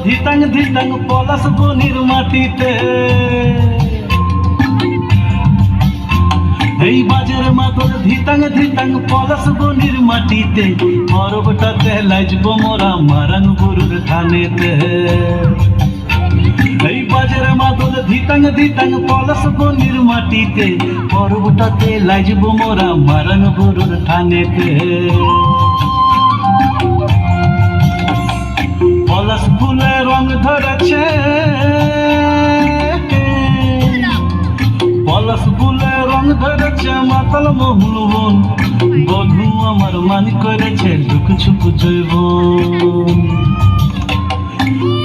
ধিতাং ধিতাং পলাশ বনির মাটিতে। এই বাজের মাদল ধিতাং ধিতাং পলাশ বনির মাটিতে, পরবটাতে লাজব মোরা মারাং গুরুর ধানেতে। এই বাজের মাদল ধিতাং ধিতাং পলাশ বনির মাটিতে, পরবটাতে লাজব মোরা মারাং গুরুর ধানেতে। পলাশ ফুলে রং ধরেছে, পলাশ ফুলে রং ধরেছে মাতাল মহুল বন। বধূ আমার মানি করেছে লুক ছুপ জৈবন।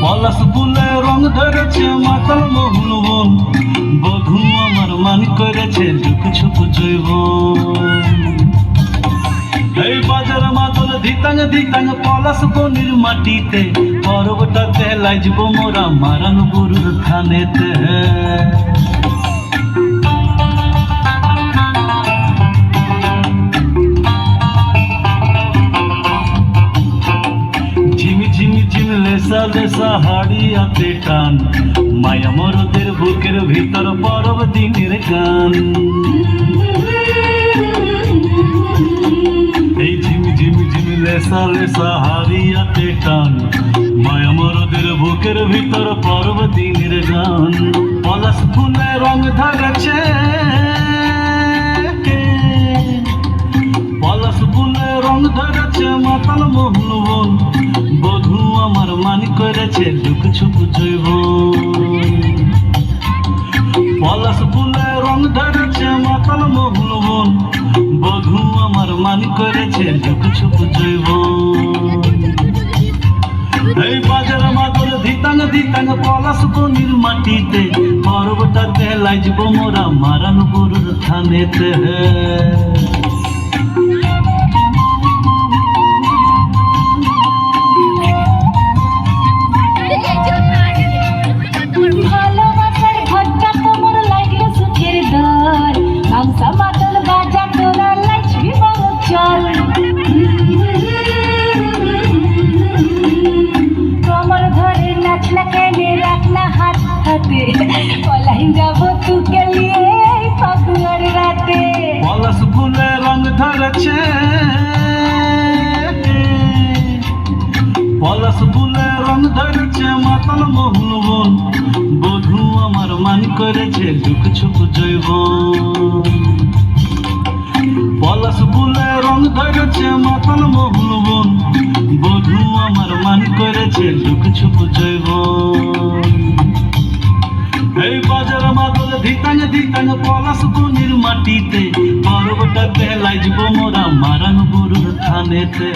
পলাশ ফুলে রং ধরেছে মাতাল মহুল বন। বধূ আমার মানি করেছে লুক ছুপ জৈবন। এই বাজার মাদল ধিতাং ধিতাং পলাশ বনির মাটিতে, পরবটাতে লাজব মোরা মারাং গুরুর ধানেতে। ঝিমি ঝিমি ঝিম লেসা লেসা হাড়িয়াতে টান, মায়া মরদের বুকের ভিতর পরব দিনের গান। এই ঝিমি ঝিমি ঝিমি লেসা লেসা হাড়িয়াতে টান, মায়া মরদের বুকের ভিতর পরব দিনের গান। পলাশ ফুলে রং ধরেছে, পলাশ ফুলে রং ধরেছে মাতাল মহুল বন। বধূ আমার মানি করেছে লুক ছুপ জৈবন। পলাশ ফুলে রং ধরেছে মাতাল মহুল বন। বধূ আমার মানি করেছে লুক ছুপ জৈবন। এই বাজার মাদল ধিতাং ধিতাং পলাশ বনির মাটিতে, পরবটাতে লাজব মোরা মারাং গুরুর ধানেতে। कमर धरे नाचना केने रखना हाथ हाथे, पलाई जाबो तू के लिए फगुआर राते। পলাশ ফুলে রং ধরেছে, পলাশ ফুলে রং ধরেছে মাতাল মহুল বন। বধূ আমার মানি করেছে লুক ছুপ জৈবন। পলাশ ফুলে রং ধরেছে মাতাল মহুল বন। বধূ আমার মানি করেছে লুক ছুপ জৈবন। এই বাজার মাদল ধিতাং ধিতাং পলাশ বনির মাটিতে, পরবটাতে লাজব মোরা মারাং গুরুর ধানেতে।